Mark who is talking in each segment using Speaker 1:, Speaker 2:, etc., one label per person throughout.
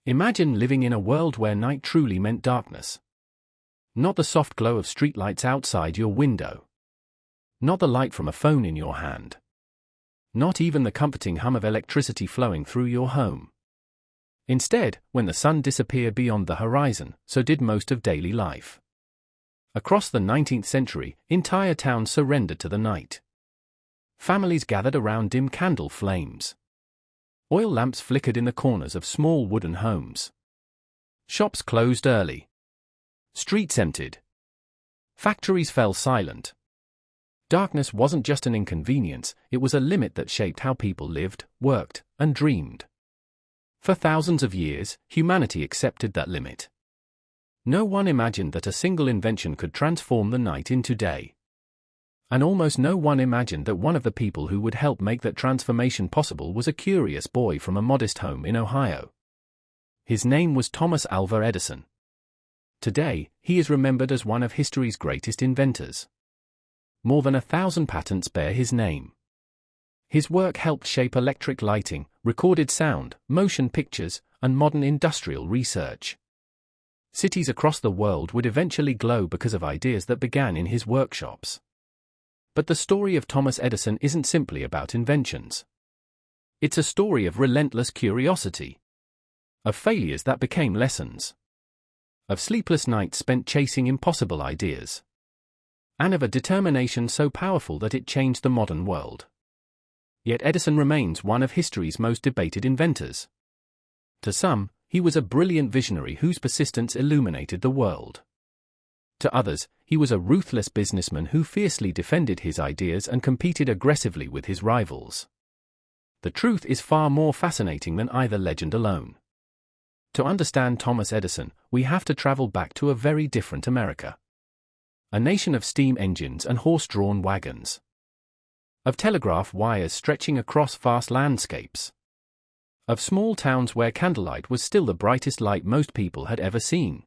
Speaker 1: Imagine living in a world where night truly meant darkness. Not the soft glow of streetlights outside your window. Not the light from a phone in your hand. Not even the comforting hum of electricity flowing through your home. Instead, when the sun disappeared beyond the horizon, so did most of daily life. Across the 19th century, entire towns surrendered to the night. Families gathered around dim candle flames. Oil lamps flickered in the corners of small wooden homes. Shops closed early. Streets emptied. Factories fell silent. Darkness wasn't just an inconvenience, it was a limit that shaped how people lived, worked, and dreamed. For thousands of years, humanity accepted that limit. No one imagined that a single invention could transform the night into day. And almost no one imagined that one of the people who would help make that transformation possible was a curious boy from a modest home in Ohio. His name was Thomas Alva Edison. Today, he is remembered as one of history's greatest inventors. More than 1,000 patents bear his name. His work helped shape electric lighting, recorded sound, motion pictures, and modern industrial research. Cities across the world would eventually glow because of ideas that began in his workshops. But the story of Thomas Edison isn't simply about inventions. It's a story of relentless curiosity. Of failures that became lessons. Of sleepless nights spent chasing impossible ideas. And of a determination so powerful that it changed the modern world. Yet Edison remains one of history's most debated inventors. To some, he was a brilliant visionary whose persistence illuminated the world. To others, he was a ruthless businessman who fiercely defended his ideas and competed aggressively with his rivals. The truth is far more fascinating than either legend alone. To understand Thomas Edison, we have to travel back to a very different America. A nation of steam engines and horse-drawn wagons. Of telegraph wires stretching across vast landscapes. Of small towns where candlelight was still the brightest light most people had ever seen.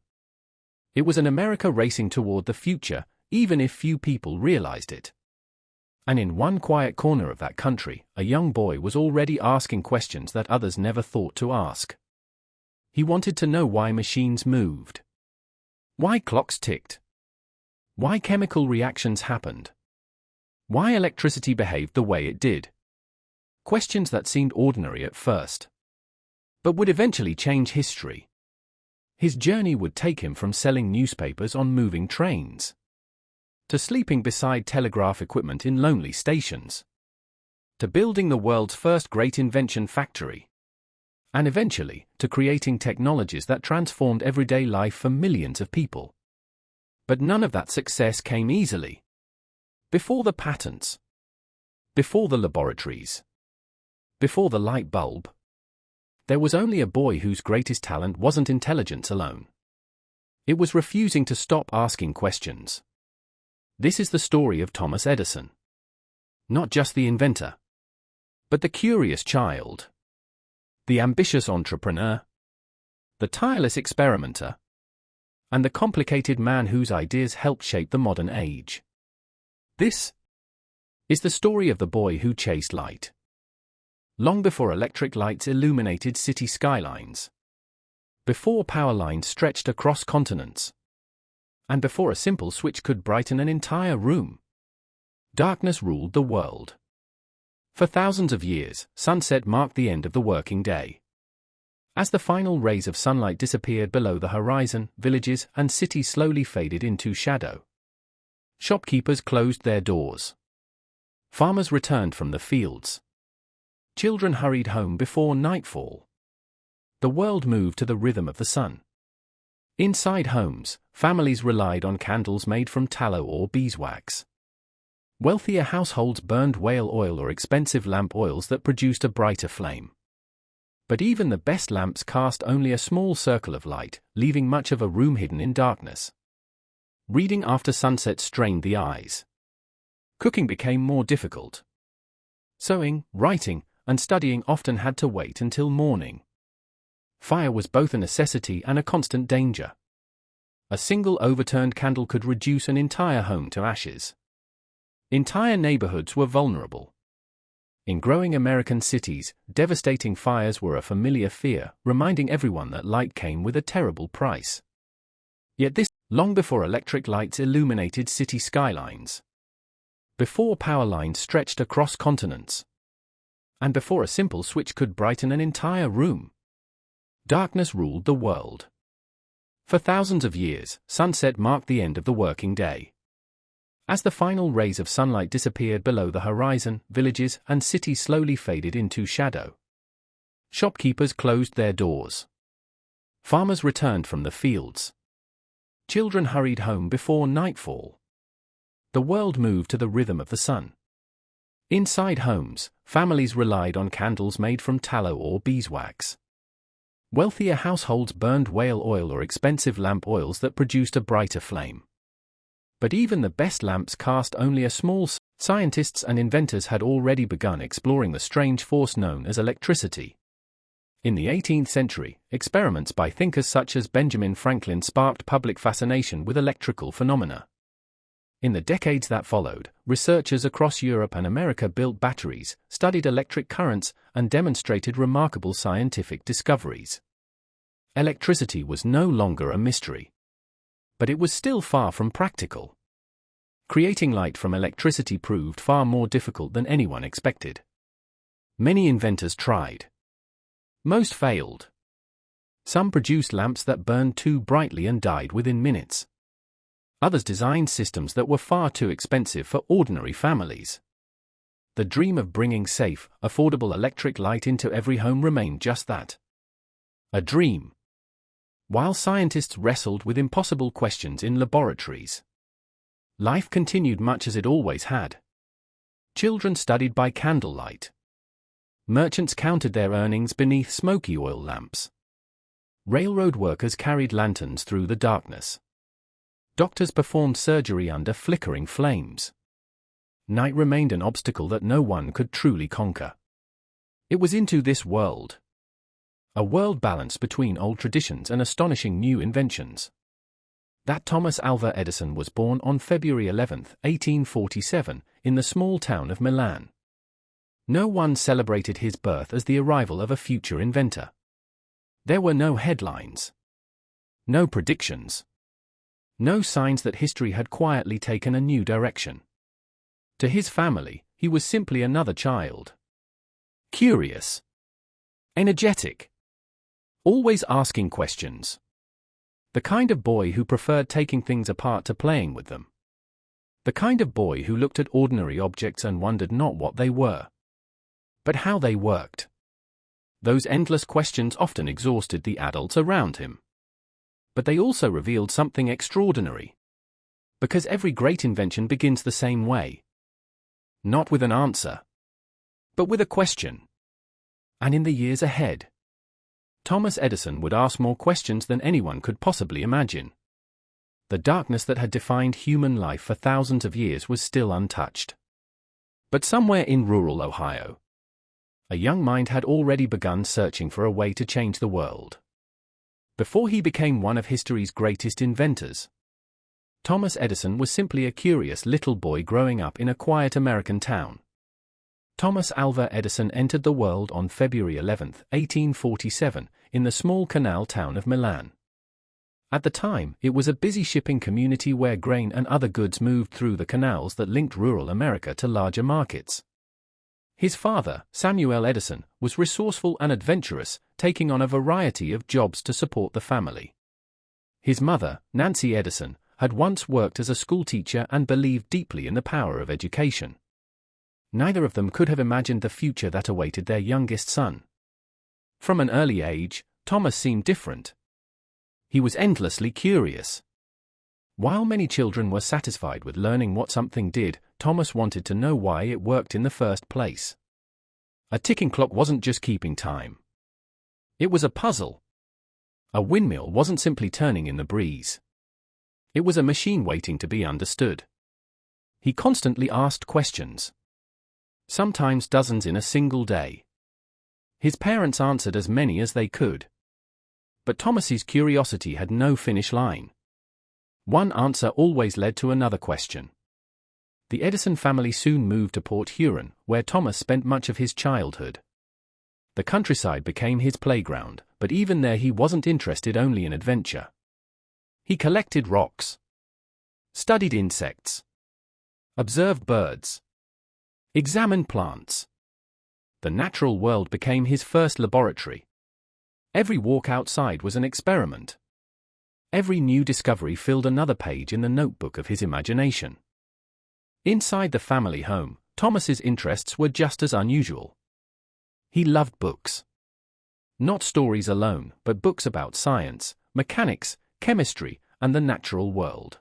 Speaker 1: It was an America racing toward the future, even if few people realized it. And in one quiet corner of that country, a young boy was already asking questions that others never thought to ask. He wanted to know why machines moved. Why clocks ticked. Why chemical reactions happened. Why electricity behaved the way it did. Questions that seemed ordinary at first, but would eventually change history. His journey would take him from selling newspapers on moving trains to sleeping beside telegraph equipment in lonely stations, to building the world's first great invention factory, and eventually to creating technologies that transformed everyday life for millions of people. But none of that success came easily. Before the patents, before the laboratories, before the light bulb, there was only a boy whose greatest talent wasn't intelligence alone. It was refusing to stop asking questions. This is the story of Thomas Edison. Not just the inventor, but the curious child, the ambitious entrepreneur, the tireless experimenter, and the complicated man whose ideas helped shape the modern age. This is the story of the boy who chased light. Long before electric lights illuminated city skylines. Before power lines stretched across continents. And before a simple switch could brighten an entire room. Darkness ruled the world. For thousands of years, sunset marked the end of the working day. As the final rays of sunlight disappeared below the horizon, villages and cities slowly faded into shadow. Shopkeepers closed their doors. Farmers returned from the fields. Children hurried home before nightfall. The world moved to the rhythm of the sun. Inside homes, families relied on candles made from tallow or beeswax. Wealthier households burned whale oil or expensive lamp oils that produced a brighter flame. But even the best lamps cast only a small circle of light, leaving much of a room hidden in darkness. Reading after sunset strained the eyes. Cooking became more difficult. Sewing, writing, and studying often had to wait until morning. Fire was both a necessity and a constant danger. A single overturned candle could reduce an entire home to ashes. Entire neighborhoods were vulnerable. In growing American cities, devastating fires were a familiar fear, reminding everyone that light came with a terrible price. Yet this, long before electric lights illuminated city skylines. Before power lines stretched across continents. And before a simple switch could brighten an entire room. Darkness ruled the world. For thousands of years, sunset marked the end of the working day. As the final rays of sunlight disappeared below the horizon, villages and cities slowly faded into shadow. Shopkeepers closed their doors. Farmers returned from the fields. Children hurried home before nightfall. The world moved to the rhythm of the sun. Inside homes, families relied on candles made from tallow or beeswax. Wealthier households burned whale oil or expensive lamp oils that produced a brighter flame. But even the best lamps cast only a small. Scientists and inventors had already begun exploring the strange force known as electricity. In the 18th century, experiments by thinkers such as Benjamin Franklin sparked public fascination with electrical phenomena. In the decades that followed, researchers across Europe and America built batteries, studied electric currents, and demonstrated remarkable scientific discoveries. Electricity was no longer a mystery. But it was still far from practical. Creating light from electricity proved far more difficult than anyone expected. Many inventors tried. Most failed. Some produced lamps that burned too brightly and died within minutes. Others designed systems that were far too expensive for ordinary families. The dream of bringing safe, affordable electric light into every home remained just that. A dream. While scientists wrestled with impossible questions in laboratories, life continued much as it always had. Children studied by candlelight. Merchants counted their earnings beneath smoky oil lamps. Railroad workers carried lanterns through the darkness. Doctors performed surgery under flickering flames. Night remained an obstacle that no one could truly conquer. It was into this world. A world balanced between old traditions and astonishing new inventions. That Thomas Alva Edison was born on February 11, 1847, in the small town of Milan. No one celebrated his birth as the arrival of a future inventor. There were no headlines. No predictions. No signs that history had quietly taken a new direction. To his family, he was simply another child. Curious. Energetic. Always asking questions. The kind of boy who preferred taking things apart to playing with them. The kind of boy who looked at ordinary objects and wondered not what they were, but how they worked. Those endless questions often exhausted the adults around him. But they also revealed something extraordinary. Because every great invention begins the same way. Not with an answer, but with a question. And in the years ahead, Thomas Edison would ask more questions than anyone could possibly imagine. The darkness that had defined human life for thousands of years was still untouched. But somewhere in rural Ohio, a young mind had already begun searching for a way to change the world. Before he became one of history's greatest inventors, Thomas Edison was simply a curious little boy growing up in a quiet American town. Thomas Alva Edison entered the world on February 11, 1847, in the small canal town of Milan. At the time, it was a busy shipping community where grain and other goods moved through the canals that linked rural America to larger markets. His father, Samuel Edison, was resourceful and adventurous, taking on a variety of jobs to support the family. His mother, Nancy Edison, had once worked as a schoolteacher and believed deeply in the power of education. Neither of them could have imagined the future that awaited their youngest son. From an early age, Thomas seemed different. He was endlessly curious. While many children were satisfied with learning what something did, Thomas wanted to know why it worked in the first place. A ticking clock wasn't just keeping time. It was a puzzle. A windmill wasn't simply turning in the breeze. It was a machine waiting to be understood. He constantly asked questions. Sometimes dozens in a single day. His parents answered as many as they could. But Thomas's curiosity had no finish line. One answer always led to another question. The Edison family soon moved to Port Huron, where Thomas spent much of his childhood. The countryside became his playground, but even there he wasn't interested only in adventure. He collected rocks, studied insects, observed birds, examined plants. The natural world became his first laboratory. Every walk outside was an experiment. Every new discovery filled another page in the notebook of his imagination. Inside the family home, Thomas's interests were just as unusual. He loved books. Not stories alone, but books about science, mechanics, chemistry, and the natural world.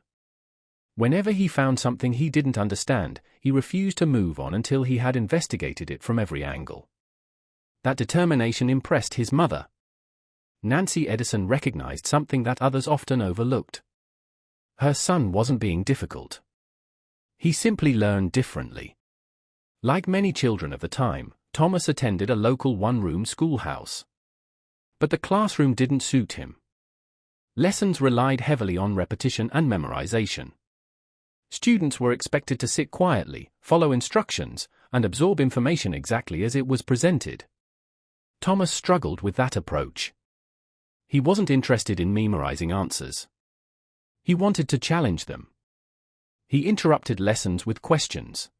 Speaker 1: Whenever he found something he didn't understand, he refused to move on until he had investigated it from every angle. That determination impressed his mother. Nancy Edison recognized something that others often overlooked. Her son wasn't being difficult. He simply learned differently. Like many children of the time, Thomas attended a local one-room schoolhouse. But the classroom didn't suit him. Lessons relied heavily on repetition and memorization. Students were expected to sit quietly, follow instructions, and absorb information exactly as it was presented. Thomas struggled with that approach. He wasn't interested in memorizing answers. He wanted to challenge them. He interrupted lessons with questions.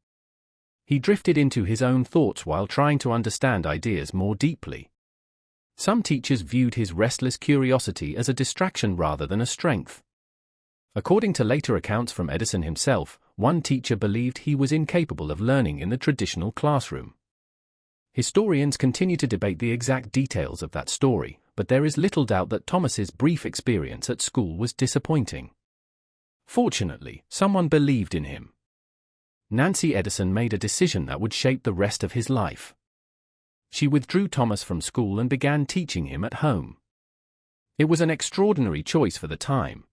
Speaker 1: He drifted into his own thoughts while trying to understand ideas more deeply. Some teachers viewed his restless curiosity as a distraction rather than a strength. According to later accounts from Edison himself, one teacher believed he was incapable of learning in the traditional classroom. Historians continue to debate the exact details of that story, but there is little doubt that Thomas's brief experience at school was disappointing. Fortunately, someone believed in him. Nancy Edison made a decision that would shape the rest of his life. She withdrew Thomas from school and began teaching him at home. It was an extraordinary choice for the time.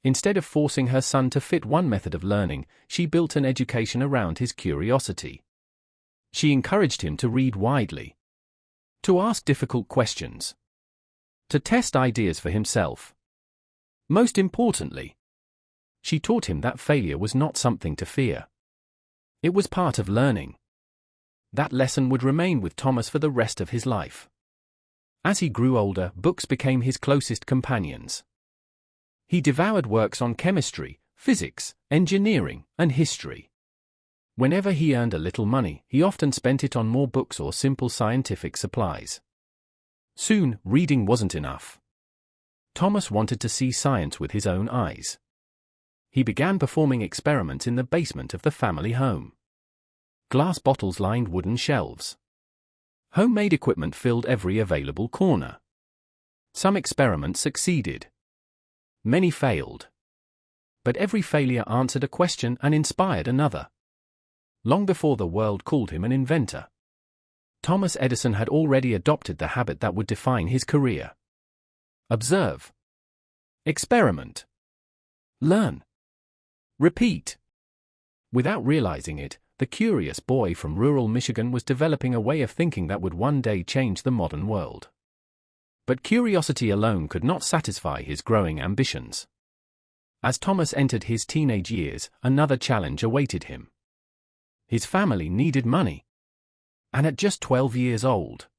Speaker 1: Instead of forcing her son to fit one method of learning, she built an education around his curiosity. She encouraged him to read widely, to ask difficult questions, to test ideas for himself. Most importantly, she taught him that failure was not something to fear. It was part of learning. That lesson would remain with Thomas for the rest of his life. As he grew older, books became his closest companions. He devoured works on chemistry, physics, engineering, and history. Whenever he earned a little money, he often spent it on more books or simple scientific supplies. Soon, reading wasn't enough. Thomas wanted to see science with his own eyes. He began performing experiments in the basement of the family home. Glass bottles lined wooden shelves. Homemade equipment filled every available corner. Some experiments succeeded. Many failed. But every failure answered a question and inspired another. Long before the world called him an inventor, Thomas Edison had already adopted the habit that would define his career. Observe. Experiment. Learn. Repeat. Without realizing it, the curious boy from rural Michigan was developing a way of thinking that would one day change the modern world. But curiosity alone could not satisfy his growing ambitions. As Thomas entered his teenage years, another challenge awaited him. His family needed money. And at just 12 years old,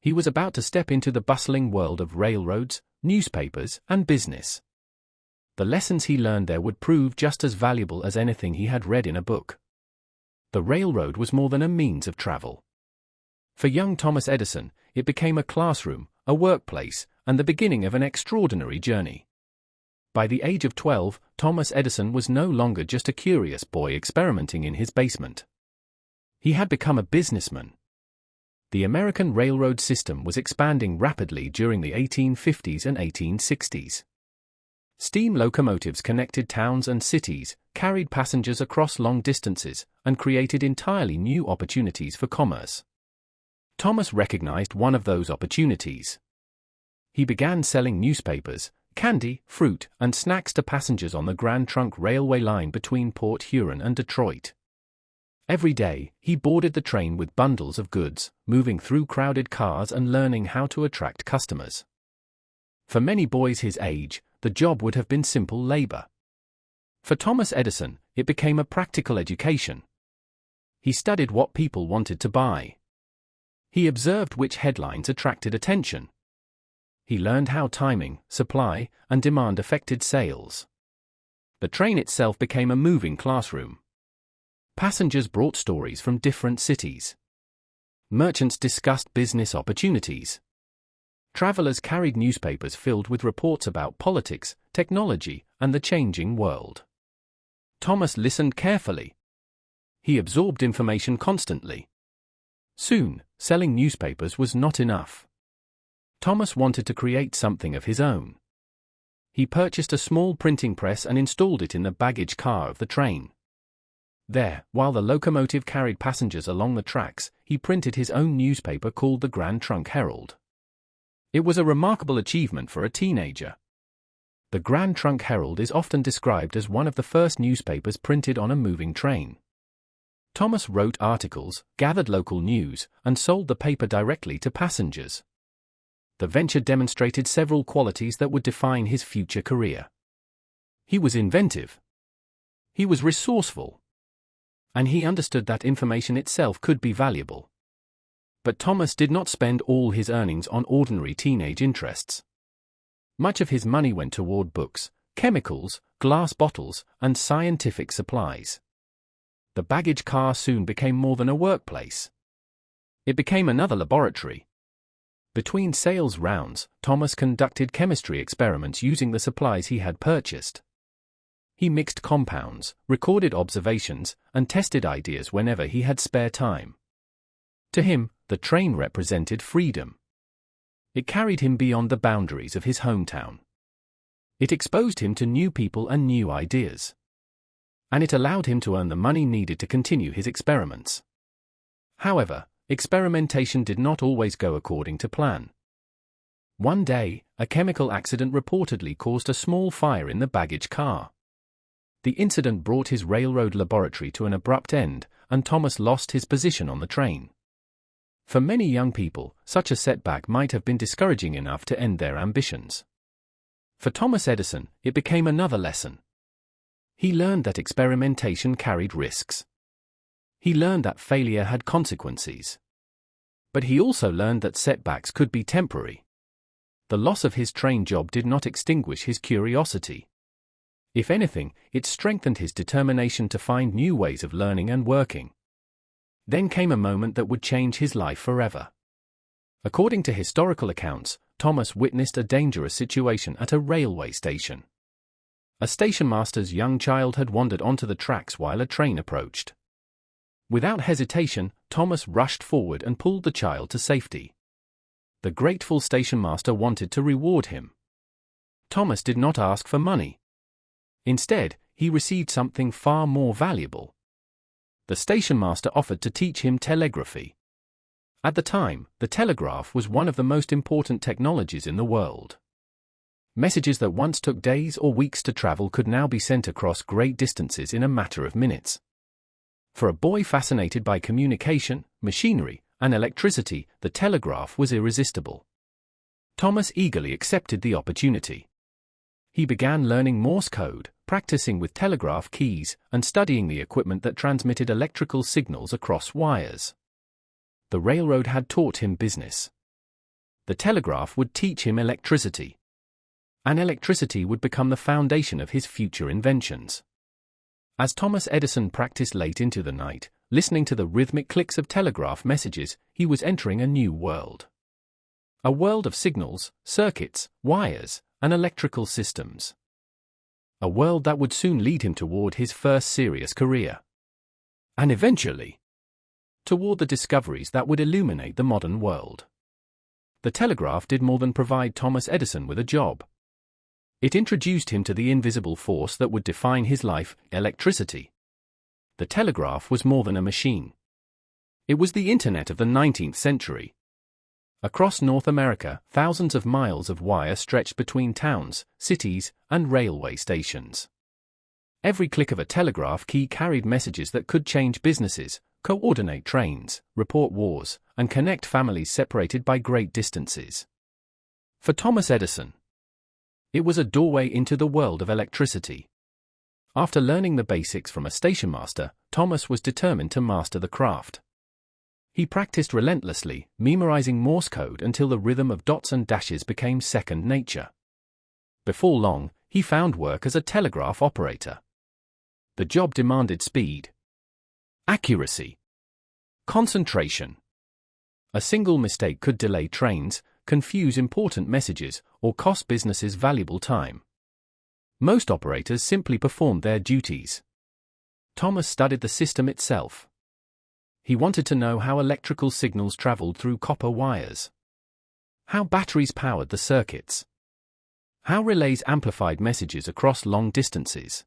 Speaker 1: he was about to step into the bustling world of railroads, newspapers, and business. The lessons he learned there would prove just as valuable as anything he had read in a book. The railroad was more than a means of travel. For young Thomas Edison, it became a classroom, a workplace, and the beginning of an extraordinary journey. By the age of 12, Thomas Edison was no longer just a curious boy experimenting in his basement. He had become a businessman. The American railroad system was expanding rapidly during the 1850s and 1860s. Steam locomotives connected towns and cities, carried passengers across long distances, and created entirely new opportunities for commerce. Thomas recognized one of those opportunities. He began selling newspapers, candy, fruit, and snacks to passengers on the Grand Trunk Railway line between Port Huron and Detroit. Every day, he boarded the train with bundles of goods, moving through crowded cars and learning how to attract customers. For many boys his age, the job would have been simple labor. For Thomas Edison, it became a practical education. He studied what people wanted to buy. He observed which headlines attracted attention. He learned how timing, supply, and demand affected sales. The train itself became a moving classroom. Passengers brought stories from different cities. Merchants discussed business opportunities. Travelers carried newspapers filled with reports about politics, technology, and the changing world. Thomas listened carefully. He absorbed information constantly. Soon, selling newspapers was not enough. Thomas wanted to create something of his own. He purchased a small printing press and installed it in the baggage car of the train. There, while the locomotive carried passengers along the tracks, he printed his own newspaper called the Grand Trunk Herald. It was a remarkable achievement for a teenager. The Grand Trunk Herald is often described as one of the first newspapers printed on a moving train. Thomas wrote articles, gathered local news, and sold the paper directly to passengers. The venture demonstrated several qualities that would define his future career. He was inventive. He was resourceful. And he understood that information itself could be valuable. But Thomas did not spend all his earnings on ordinary teenage interests. Much of his money went toward books, chemicals, glass bottles, and scientific supplies. The baggage car soon became more than a workplace. It became another laboratory. Between sales rounds, Thomas conducted chemistry experiments using the supplies he had purchased. He mixed compounds, recorded observations, and tested ideas whenever he had spare time. To him, the train represented freedom. It carried him beyond the boundaries of his hometown. It exposed him to new people and new ideas. And it allowed him to earn the money needed to continue his experiments. However, experimentation did not always go according to plan. One day, a chemical accident reportedly caused a small fire in the baggage car. The incident brought his railroad laboratory to an abrupt end, and Thomas lost his position on the train. For many young people, such a setback might have been discouraging enough to end their ambitions. For Thomas Edison, it became another lesson. He learned that experimentation carried risks. He learned that failure had consequences. But he also learned that setbacks could be temporary. The loss of his train job did not extinguish his curiosity. If anything, it strengthened his determination to find new ways of learning and working. Then came a moment that would change his life forever. According to historical accounts, Thomas witnessed a dangerous situation at a railway station. A stationmaster's young child had wandered onto the tracks while a train approached. Without hesitation, Thomas rushed forward and pulled the child to safety. The grateful stationmaster wanted to reward him. Thomas did not ask for money. Instead, he received something far more valuable. The stationmaster offered to teach him telegraphy. At the time, the telegraph was one of the most important technologies in the world. Messages that once took days or weeks to travel could now be sent across great distances in a matter of minutes. For a boy fascinated by communication, machinery, and electricity, the telegraph was irresistible. Thomas eagerly accepted the opportunity. He began learning Morse code, practicing with telegraph keys, and studying the equipment that transmitted electrical signals across wires. The railroad had taught him business. The telegraph would teach him electricity. And electricity would become the foundation of his future inventions. As Thomas Edison practiced late into the night, listening to the rhythmic clicks of telegraph messages, he was entering a new world. A world of signals, circuits, wires, and electrical systems. A world that would soon lead him toward his first serious career. And eventually, toward the discoveries that would illuminate the modern world. The telegraph did more than provide Thomas Edison with a job. It introduced him to the invisible force that would define his life, electricity. The telegraph was more than a machine. It was the internet of the 19th century. Across North America, thousands of miles of wire stretched between towns, cities, and railway stations. Every click of a telegraph key carried messages that could change businesses, coordinate trains, report wars, and connect families separated by great distances. For Thomas Edison, it was a doorway into the world of electricity. After learning the basics from a stationmaster, Thomas was determined to master the craft. He practiced relentlessly, memorizing Morse code until the rhythm of dots and dashes became second nature. Before long, he found work as a telegraph operator. The job demanded speed, accuracy, concentration. A single mistake could delay trains, confuse important messages, or cost businesses valuable time. Most operators simply performed their duties. Thomas studied the system itself. He wanted to know how electrical signals traveled through copper wires, how batteries powered the circuits, how relays amplified messages across long distances.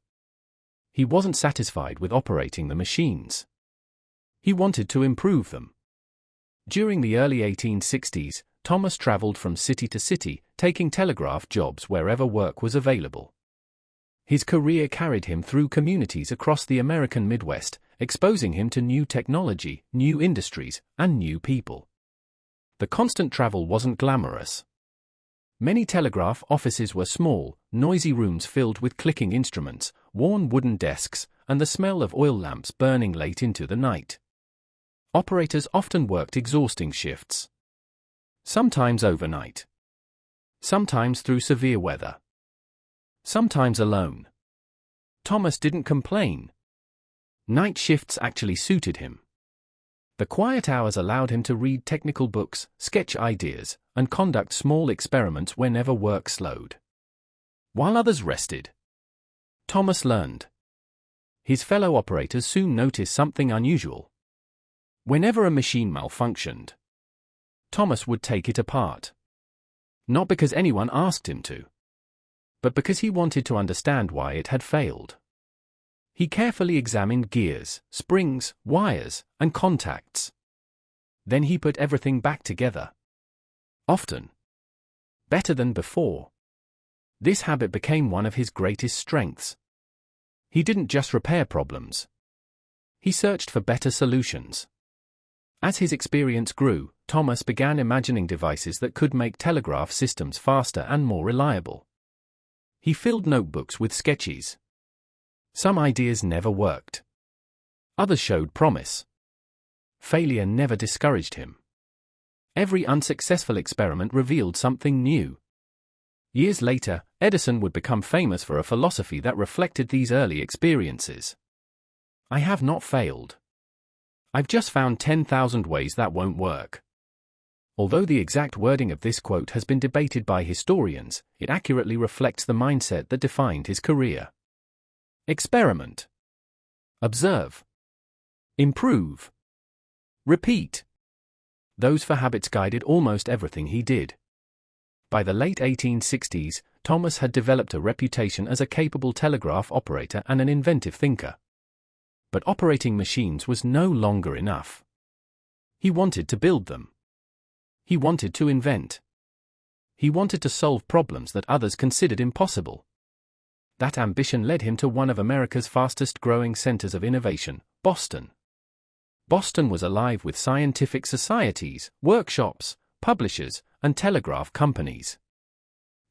Speaker 1: He wasn't satisfied with operating the machines. He wanted to improve them. During the early 1860s, Thomas traveled from city to city, taking telegraph jobs wherever work was available. His career carried him through communities across the American Midwest, exposing him to new technology, new industries, and new people. The constant travel wasn't glamorous. Many telegraph offices were small, noisy rooms filled with clicking instruments, worn wooden desks, and the smell of oil lamps burning late into the night. Operators often worked exhausting shifts. Sometimes overnight. Sometimes through severe weather. Sometimes alone. Thomas didn't complain. Night shifts actually suited him. The quiet hours allowed him to read technical books, sketch ideas, and conduct small experiments whenever work slowed. While others rested, Thomas learned. His fellow operators soon noticed something unusual. Whenever a machine malfunctioned, Thomas would take it apart. Not because anyone asked him to, but because he wanted to understand why it had failed. He carefully examined gears, springs, wires, and contacts. Then he put everything back together. Often better than before. This habit became one of his greatest strengths. He didn't just repair problems. He searched for better solutions. As his experience grew, Thomas began imagining devices that could make telegraph systems faster and more reliable. He filled notebooks with sketches. Some ideas never worked. Others showed promise. Failure never discouraged him. Every unsuccessful experiment revealed something new. Years later, Edison would become famous for a philosophy that reflected these early experiences. I have not failed. I've just found 10,000 ways that won't work. Although the exact wording of this quote has been debated by historians, it accurately reflects the mindset that defined his career. Experiment. Observe. Improve. Repeat. Those four habits guided almost everything he did. By the late 1860s, Thomas had developed a reputation as a capable telegraph operator and an inventive thinker. But operating machines was no longer enough. He wanted to build them. He wanted to invent. He wanted to solve problems that others considered impossible. That ambition led him to one of America's fastest-growing centers of innovation, Boston. Boston was alive with scientific societies, workshops, publishers, and telegraph companies.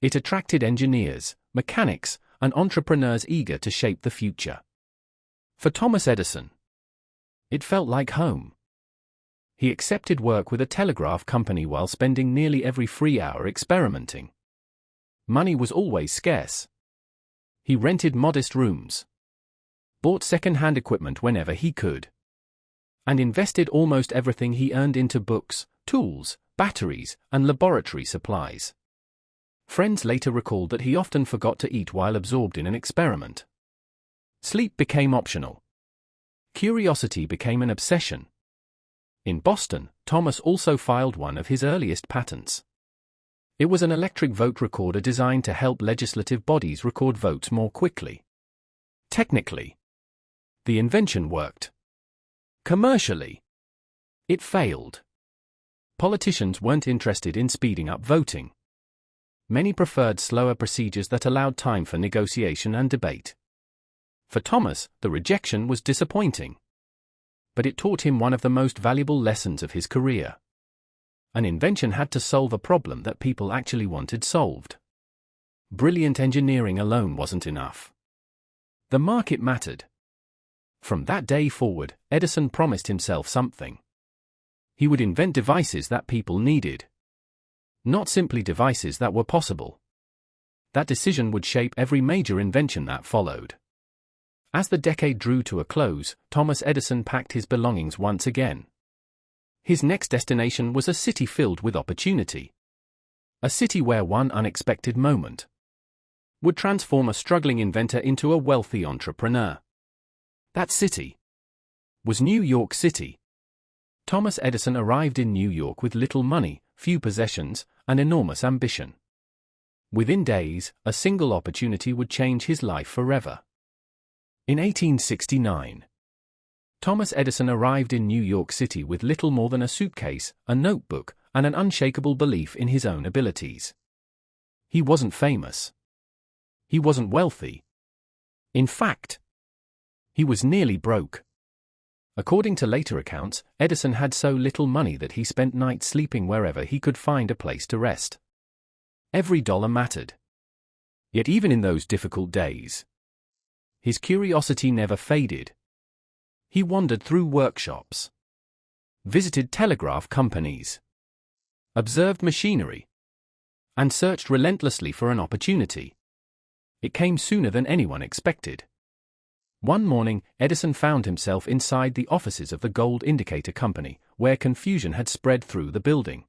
Speaker 1: It attracted engineers, mechanics, and entrepreneurs eager to shape the future. For Thomas Edison, it felt like home. He accepted work with a telegraph company while spending nearly every free hour experimenting. Money was always scarce. He rented modest rooms, bought second-hand equipment whenever he could, and invested almost everything he earned into books, tools, batteries, and laboratory supplies. Friends later recalled that he often forgot to eat while absorbed in an experiment. Sleep became optional. Curiosity became an obsession. In Boston, Thomas also filed one of his earliest patents. It was an electric vote recorder designed to help legislative bodies record votes more quickly. Technically, the invention worked. Commercially, it failed. Politicians weren't interested in speeding up voting. Many preferred slower procedures that allowed time for negotiation and debate. For Thomas, the rejection was disappointing. But it taught him one of the most valuable lessons of his career. An invention had to solve a problem that people actually wanted solved. Brilliant engineering alone wasn't enough. The market mattered. From that day forward, Edison promised himself something. He would invent devices that people needed. Not simply devices that were possible. That decision would shape every major invention that followed. As the decade drew to a close, Thomas Edison packed his belongings once again. His next destination was a city filled with opportunity. A city where one unexpected moment would transform a struggling inventor into a wealthy entrepreneur. That city was New York City. Thomas Edison arrived in New York with little money, few possessions, and enormous ambition. Within days, a single opportunity would change his life forever. In 1869, Thomas Edison arrived in New York City with little more than a suitcase, a notebook, and an unshakable belief in his own abilities. He wasn't famous. He wasn't wealthy. In fact, he was nearly broke. According to later accounts, Edison had so little money that he spent nights sleeping wherever he could find a place to rest. Every dollar mattered. Yet even in those difficult days, his curiosity never faded. He wandered through workshops, visited telegraph companies, observed machinery, and searched relentlessly for an opportunity. It came sooner than anyone expected. One morning, Edison found himself inside the offices of the Gold Indicator Company, where confusion had spread through the building.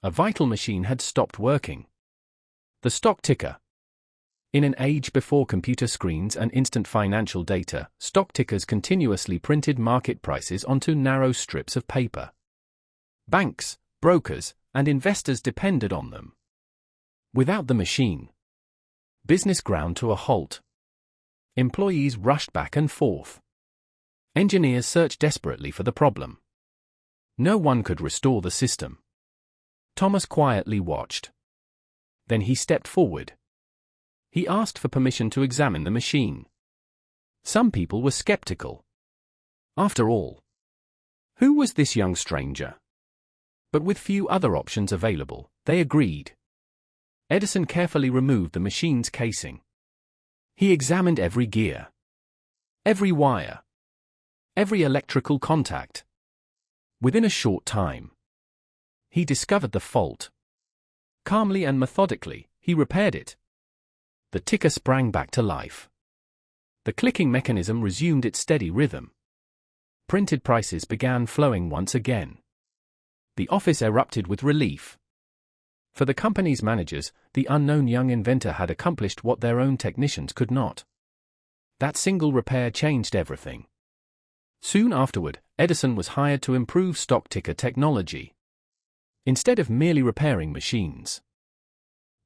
Speaker 1: A vital machine had stopped working. The stock ticker. In an age before computer screens and instant financial data, stock tickers continuously printed market prices onto narrow strips of paper. Banks, brokers, and investors depended on them. Without the machine, business ground to a halt. Employees rushed back and forth. Engineers searched desperately for the problem. No one could restore the system. Thomas quietly watched. Then he stepped forward. He asked for permission to examine the machine. Some people were skeptical. After all, who was this young stranger? But with few other options available, they agreed. Edison carefully removed the machine's casing. He examined every gear, every wire, every electrical contact. Within a short time, he discovered the fault. Calmly and methodically, he repaired it. The ticker sprang back to life. The clicking mechanism resumed its steady rhythm. Printed prices began flowing once again. The office erupted with relief. For the company's managers, the unknown young inventor had accomplished what their own technicians could not. That single repair changed everything. Soon afterward, Edison was hired to improve stock ticker technology. Instead of merely repairing machines,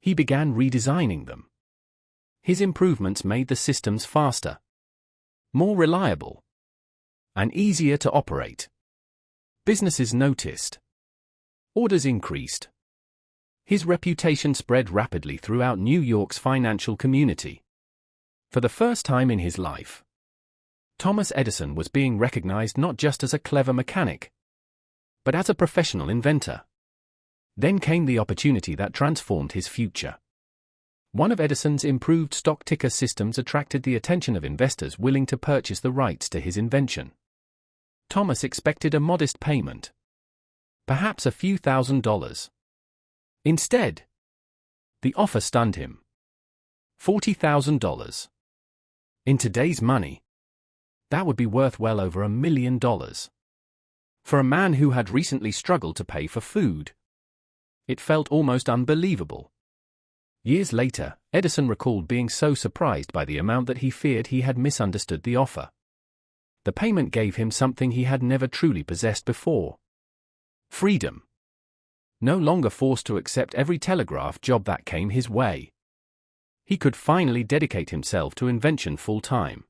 Speaker 1: he began redesigning them. His improvements made the systems faster, more reliable, and easier to operate. Businesses noticed. Orders increased. His reputation spread rapidly throughout New York's financial community. For the first time in his life, Thomas Edison was being recognized not just as a clever mechanic, but as a professional inventor. Then came the opportunity that transformed his future. One of Edison's improved stock ticker systems attracted the attention of investors willing to purchase the rights to his invention. Thomas expected a modest payment, perhaps a few $1,000s. Instead, the offer stunned him. $40,000. In today's money, that would be worth well over $1 million. For a man who had recently struggled to pay for food, it felt almost unbelievable. Years later, Edison recalled being so surprised by the amount that he feared he had misunderstood the offer. The payment gave him something he had never truly possessed before: freedom. No longer forced to accept every telegraph job that came his way. He could finally dedicate himself to invention full-time.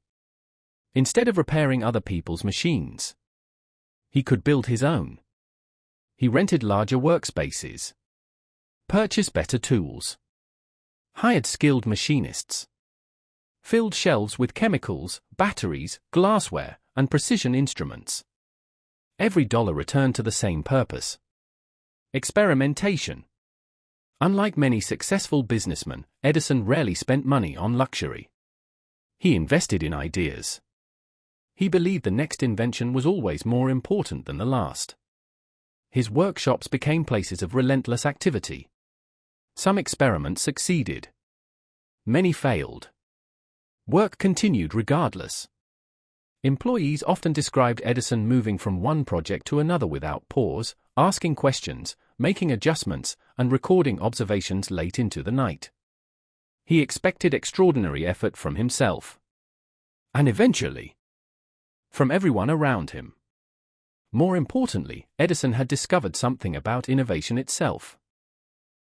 Speaker 1: Instead of repairing other people's machines, he could build his own. He rented larger workspaces, purchased better tools, hired skilled machinists, filled shelves with chemicals, batteries, glassware, and precision instruments. Every dollar returned to the same purpose: experimentation. Unlike many successful businessmen, Edison rarely spent money on luxury. He invested in ideas. He believed the next invention was always more important than the last. His workshops became places of relentless activity. Some experiments succeeded. Many failed. Work continued regardless. Employees often described Edison moving from one project to another without pause, asking questions, making adjustments, and recording observations late into the night. He expected extraordinary effort from himself. And eventually, from everyone around him. More importantly, Edison had discovered something about innovation itself.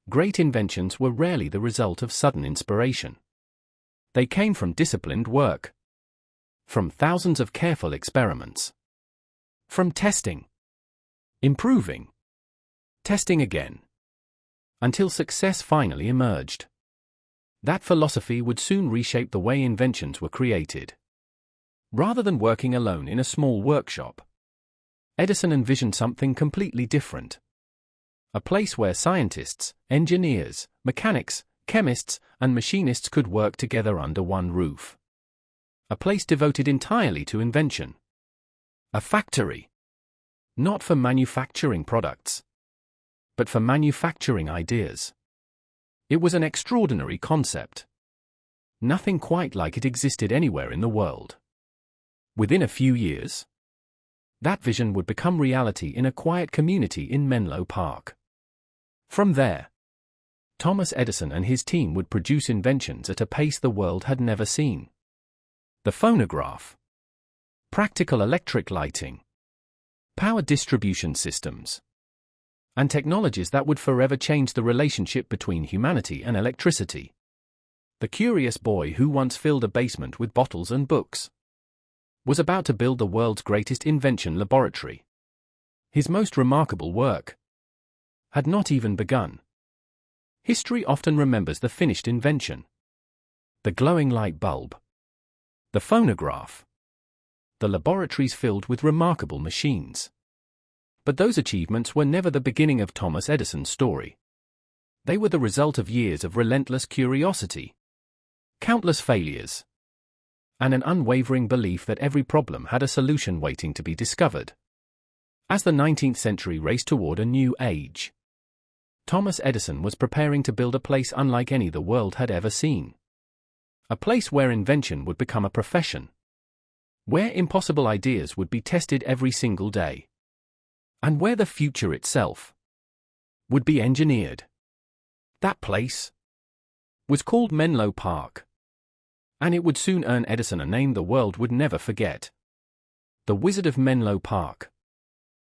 Speaker 1: Great inventions were rarely the result of sudden inspiration. They came from disciplined work. From thousands of careful experiments. From testing. Improving. Testing again. Until success finally emerged. That philosophy would soon reshape the way inventions were created. Rather than working alone in a small workshop, Edison envisioned something completely different. A place where scientists, engineers, mechanics, chemists, and machinists could work together under one roof. A place devoted entirely to invention. A factory. Not for manufacturing products, but for manufacturing ideas. It was an extraordinary concept. Nothing quite like it existed anywhere in the world. Within a few years, that vision would become reality in a quiet community in Menlo Park. From there, Thomas Edison and his team would produce inventions at a pace the world had never seen. The phonograph, practical electric lighting, power distribution systems, and technologies that would forever change the relationship between humanity and electricity. The curious boy who once filled a basement with bottles and books was about to build the world's greatest invention laboratory. His most remarkable work had not even begun. History often remembers the finished invention. The glowing light bulb. The phonograph. The laboratories filled with remarkable machines. But those achievements were never the beginning of Thomas Edison's story. They were the result of years of relentless curiosity, countless failures, and an unwavering belief that every problem had a solution waiting to be discovered. As the 19th century raced toward a new age, Thomas Edison was preparing to build a place unlike any the world had ever seen. A place where invention would become a profession. Where impossible ideas would be tested every single day. And where the future itself would be engineered. That place was called Menlo Park. And it would soon earn Edison a name the world would never forget. The Wizard of Menlo Park.